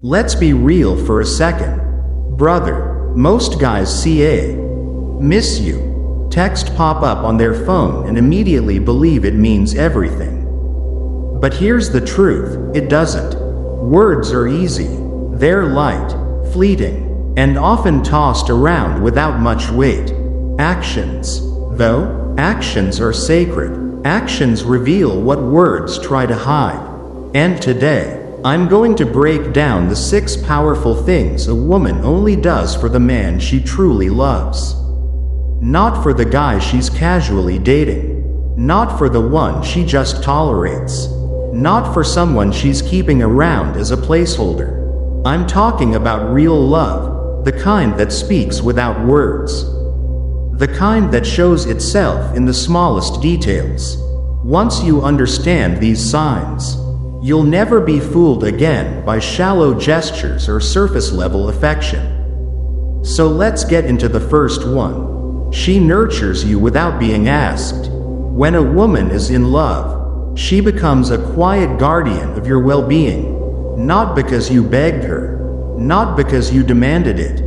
Let's be real for a second. Brother, most guys see a "miss you" text pop up on their phone and immediately believe it means everything. But here's the truth, it doesn't. Words are easy. They're light, fleeting, and often tossed around without much weight. Actions, though, actions are sacred. Actions reveal what words try to hide. And today, I'm going to break down the 6 powerful things a woman only does for the man she truly loves. Not for the guy she's casually dating. Not for the one she just tolerates. Not for someone she's keeping around as a placeholder. I'm talking about real love, the kind that speaks without words. The kind that shows itself in the smallest details. Once you understand these signs, you'll never be fooled again by shallow gestures or surface-level affection. So let's get into the first one. She nurtures you without being asked. When a woman is in love, she becomes a quiet guardian of your well-being. Not because you begged her, not because you demanded it,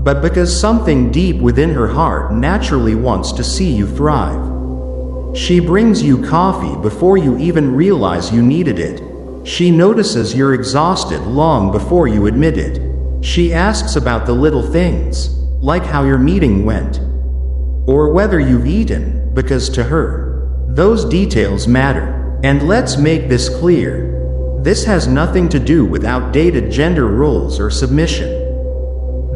but because something deep within her heart naturally wants to see you thrive. She brings you coffee before you even realize you needed it. She notices you're exhausted long before you admit it. She asks about the little things, like how your meeting went, or whether you've eaten, because to her, those details matter. And let's make this clear. This has nothing to do with outdated gender roles or submission.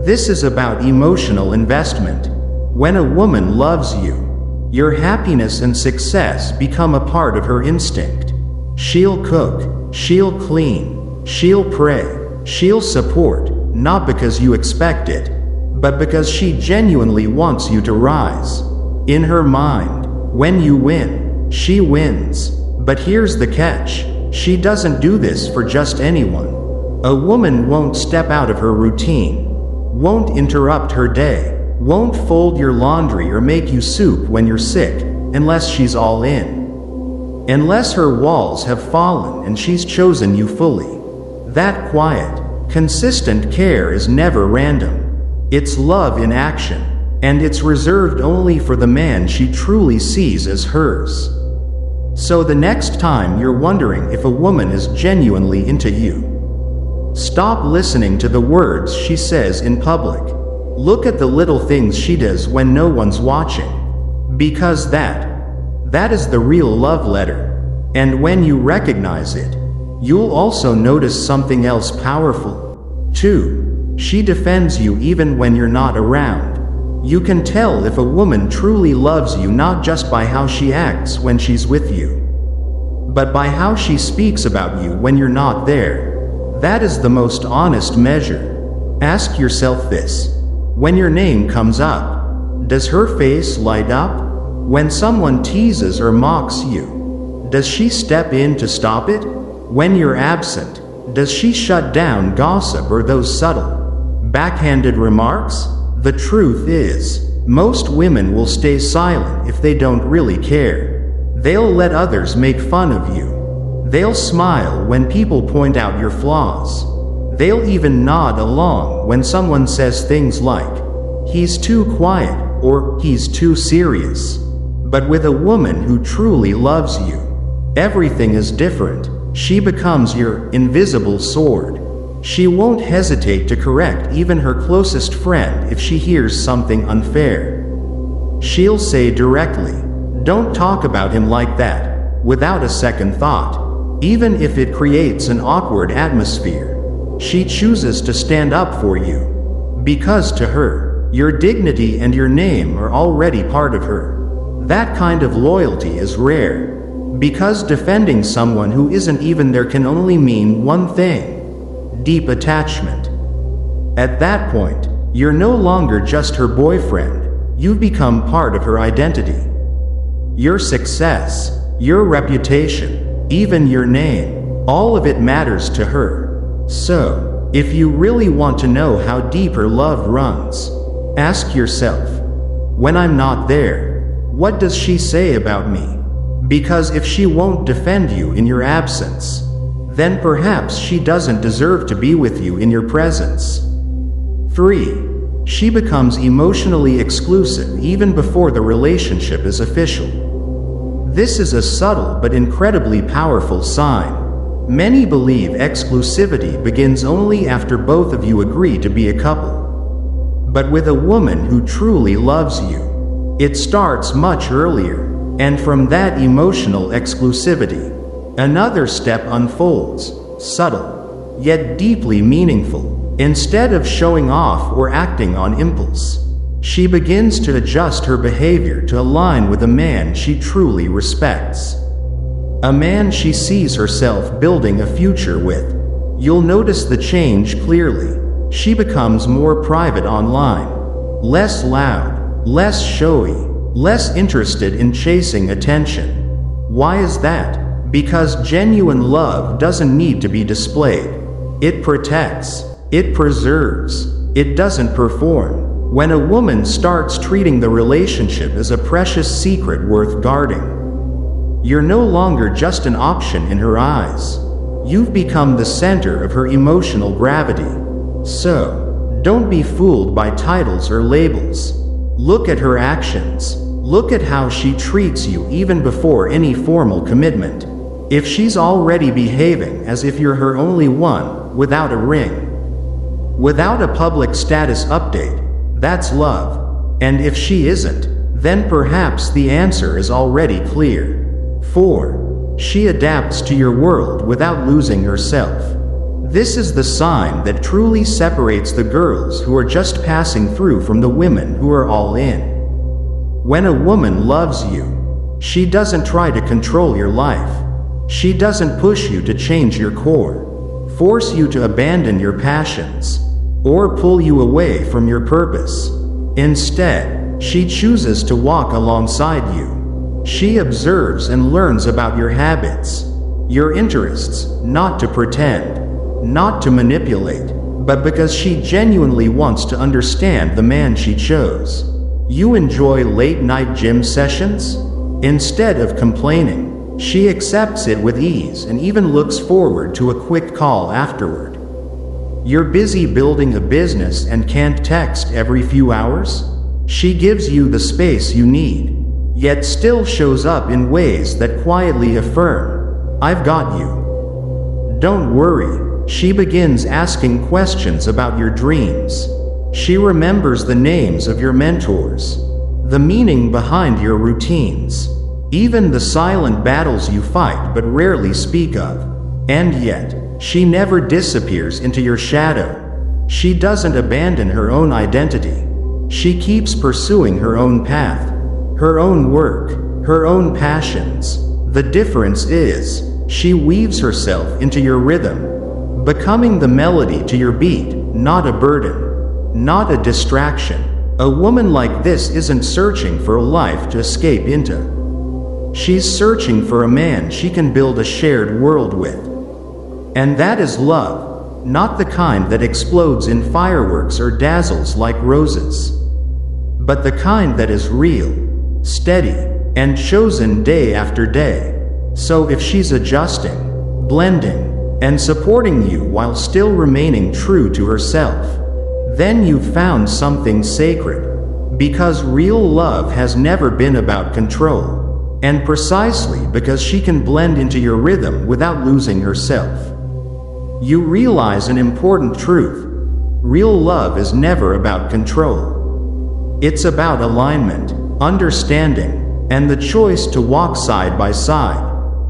This is about emotional investment. When a woman loves you, your happiness and success become a part of her instinct. She'll cook, she'll clean, she'll pray, she'll support, not because you expect it, but because she genuinely wants you to rise. In her mind, when you win, she wins. But here's the catch. She doesn't do this for just anyone. A woman won't step out of her routine, won't interrupt her day, won't fold your laundry or make you soup when you're sick, unless she's all in. Unless her walls have fallen and she's chosen you fully. That quiet, consistent care is never random. It's love in action, and it's reserved only for the man she truly sees as hers. So the next time you're wondering if a woman is genuinely into you, stop listening to the words she says in public. Look at the little things she does when no one's watching. Because that is the real love letter. And when you recognize it, you'll also notice something else powerful. 2. She defends you even when you're not around. You can tell if a woman truly loves you not just by how she acts when she's with you, but by how she speaks about you when you're not there. That is the most honest measure. Ask yourself this. When your name comes up, does her face light up? When someone teases or mocks you, does she step in to stop it? When you're absent, does she shut down gossip or those subtle, backhanded remarks? The truth is, most women will stay silent if they don't really care. They'll let others make fun of you. They'll smile when people point out your flaws. They'll even nod along when someone says things like, "He's too quiet," or "He's too serious." But with a woman who truly loves you, everything is different. She becomes your invisible sword. She won't hesitate to correct even her closest friend if she hears something unfair. She'll say directly, "Don't talk about him like that," without a second thought. Even if it creates an awkward atmosphere, she chooses to stand up for you. Because to her, your dignity and your name are already part of her. That kind of loyalty is rare. Because defending someone who isn't even there can only mean one thing: deep attachment. At that point, you're no longer just her boyfriend. You've become part of her identity. Your success, your reputation, even your name, all of it matters to her. So, if you really want to know how deep her love runs, ask yourself, when I'm not there, what does she say about me? Because if she won't defend you in your absence, then perhaps she doesn't deserve to be with you in your presence. 3. She becomes emotionally exclusive even before the relationship is official. This is a subtle but incredibly powerful sign. Many believe exclusivity begins only after both of you agree to be a couple. But with a woman who truly loves you, it starts much earlier, and from that emotional exclusivity, another step unfolds, subtle, yet deeply meaningful. Instead of showing off or acting on impulse, she begins to adjust her behavior to align with a man she truly respects. A man she sees herself building a future with. You'll notice the change clearly. She becomes more private online, less loud, less showy, less interested in chasing attention. Why is that? Because genuine love doesn't need to be displayed. It protects. It preserves. It doesn't perform. When a woman starts treating the relationship as a precious secret worth guarding, you're no longer just an option in her eyes. You've become the center of her emotional gravity. So, don't be fooled by titles or labels. Look at her actions. Look at how she treats you even before any formal commitment. If she's already behaving as if you're her only one, without a ring, without a public status update, that's love. And if she isn't, then perhaps the answer is already clear. 4. She adapts to your world without losing herself. This is the sign that truly separates the girls who are just passing through from the women who are all in. When a woman loves you, she doesn't try to control your life. She doesn't push you to change your core, force you to abandon your passions, or pull you away from your purpose. Instead, she chooses to walk alongside you. She observes and learns about your habits, your interests, not to pretend, not to manipulate, but because she genuinely wants to understand the man she chose. You enjoy late-night gym sessions? Instead of complaining, she accepts it with ease and even looks forward to a quick call afterward. You're busy building a business and can't text every few hours? She gives you the space you need, yet still shows up in ways that quietly affirm, "I've got you." Don't worry, she begins asking questions about your dreams. She remembers the names of your mentors, the meaning behind your routines, even the silent battles you fight but rarely speak of. And yet, she never disappears into your shadow. She doesn't abandon her own identity. She keeps pursuing her own path, her own work, her own passions. The difference is, she weaves herself into your rhythm, becoming the melody to your beat, not a burden, not a distraction. A woman like this isn't searching for a life to escape into. She's searching for a man she can build a shared world with. And that is love, not the kind that explodes in fireworks or dazzles like roses, but the kind that is real, steady, and chosen day after day. So if she's adjusting, blending, and supporting you while still remaining true to herself, then you've found something sacred. Because real love has never been about control, and precisely because she can blend into your rhythm without losing herself, you realize an important truth. Real love is never about control. It's about alignment, understanding, and the choice to walk side by side.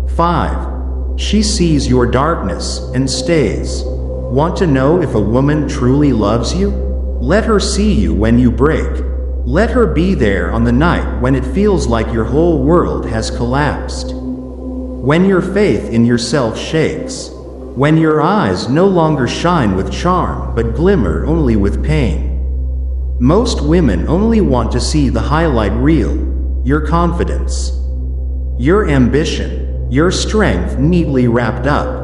5. She sees your darkness and stays. Want to know if a woman truly loves you? Let her see you when you break. Let her be there on the night when it feels like your whole world has collapsed. When your faith in yourself shakes. When your eyes no longer shine with charm but glimmer only with pain. Most women only want to see the highlight reel, your confidence, your ambition, your strength neatly wrapped up.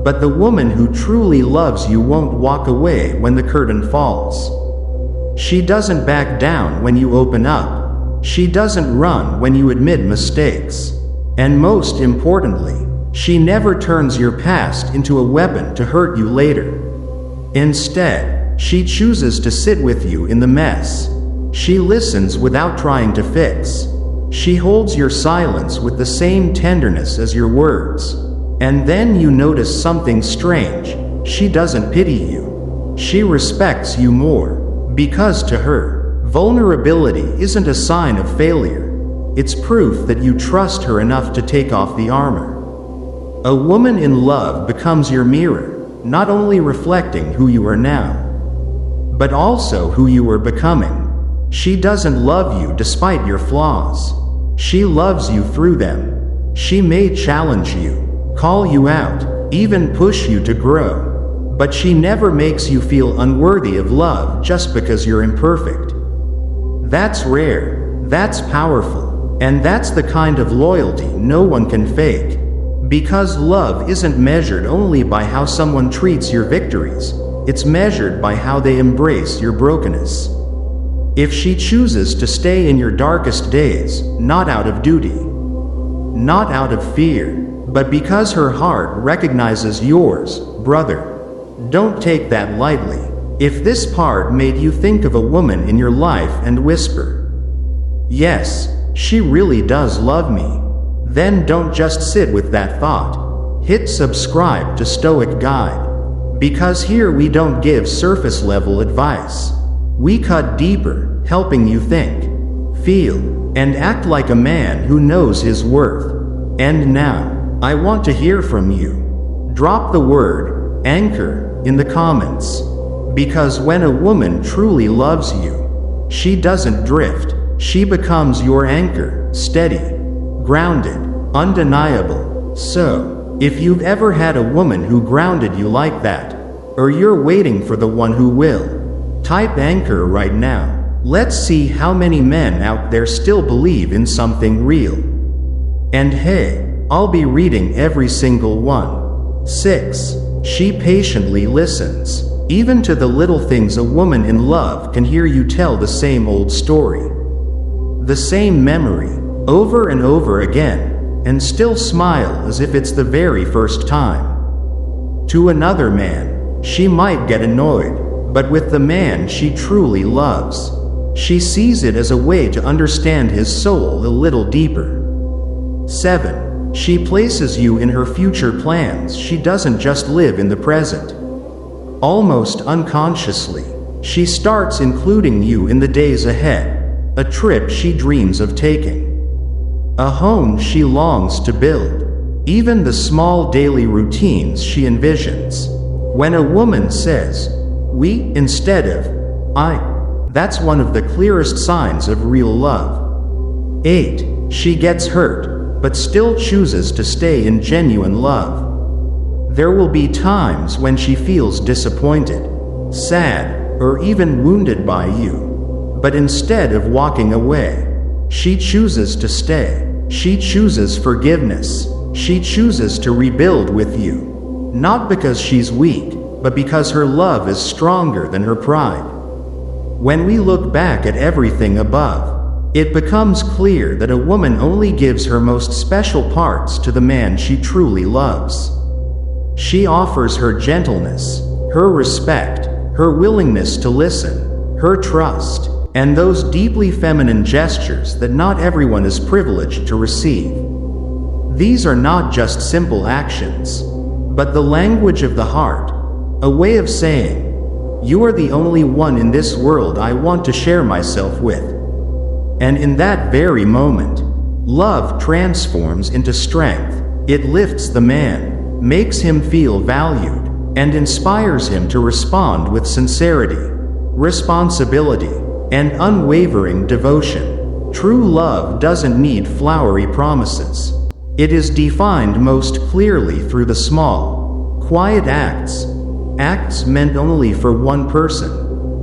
But the woman who truly loves you won't walk away when the curtain falls. She doesn't back down when you open up. She doesn't run when you admit mistakes. And most importantly, She never turns your past into a weapon to hurt you later. Instead, she chooses to sit with you in the mess. She listens without trying to fix. She holds your silence with the same tenderness as your words. And then you notice something strange. She doesn't pity you. She respects you more. Because to her, vulnerability isn't a sign of failure. It's proof that you trust her enough to take off the armor. A woman in love becomes your mirror, not only reflecting who you are now, but also who you are becoming. She doesn't love you despite your flaws. She loves you through them. She may challenge you, call you out, even push you to grow. But she never makes you feel unworthy of love just because you're imperfect. That's rare, that's powerful, and that's the kind of loyalty no one can fake. Because love isn't measured only by how someone treats your victories, it's measured by how they embrace your brokenness. If she chooses to stay in your darkest days, not out of duty, not out of fear, but because her heart recognizes yours, brother, don't take that lightly. If this part made you think of a woman in your life and whisper, "Yes, she really does love me," then don't just sit with that thought. Hit subscribe to Stoic Guide. Because here we don't give surface level advice. We cut deeper, helping you think, feel, and act like a man who knows his worth. And now, I want to hear from you. Drop the word anchor in the comments. Because when a woman truly loves you, she doesn't drift, she becomes your anchor, steady, grounded, undeniable. So, if you've ever had a woman who grounded you like that, or you're waiting for the one who will, type anchor right now. Let's see how many men out there still believe in something real. And hey, I'll be reading every single one. 6. She patiently listens. Even to the little things a woman in love can hear you tell the same old story. The same memory, over and over again, and still smile as if it's the very first time. To another man, she might get annoyed, but with the man she truly loves, she sees it as a way to understand his soul a little deeper. 7. She places you in her future plans. She doesn't just live in the present. Almost unconsciously, she starts including you in the days ahead, a trip she dreams of taking, a home she longs to build, even the small daily routines she envisions. When a woman says, "we" instead of "I," that's one of the clearest signs of real love. 8. She gets hurt, but still chooses to stay in genuine love. There will be times when she feels disappointed, sad, or even wounded by you. But instead of walking away, she chooses to stay. She chooses forgiveness. She chooses to rebuild with you. Not because she's weak, but because her love is stronger than her pride. When we look back at everything above, it becomes clear that a woman only gives her most special parts to the man she truly loves. She offers her gentleness, her respect, her willingness to listen, her trust, and those deeply feminine gestures that not everyone is privileged to receive. These are not just simple actions, but the language of the heart, a way of saying, "You are the only one in this world I want to share myself with." And in that very moment, love transforms into strength. It lifts the man, makes him feel valued, and inspires him to respond with sincerity, responsibility, and unwavering devotion. True love doesn't need flowery promises. It is defined most clearly through the small, quiet acts meant only for one person.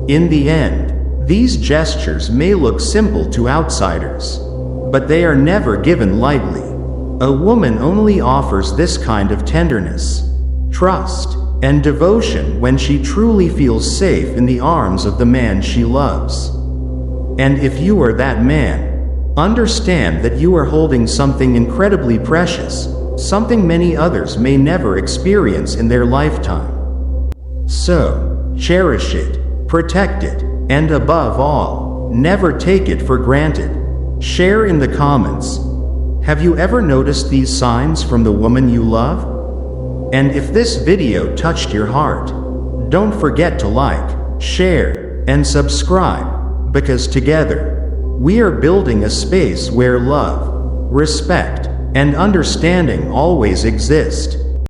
In the end, these gestures may look simple to outsiders, but they are never given lightly. A woman only offers this kind of tenderness, trust, and devotion when she truly feels safe in the arms of the man she loves. And if you are that man, understand that you are holding something incredibly precious, something many others may never experience in their lifetime. So, cherish it, protect it, and above all, never take it for granted. Share in the comments. Have you ever noticed these signs from the woman you love? And if this video touched your heart, don't forget to like, share, and subscribe, because together, we are building a space where love, respect, and understanding always exist.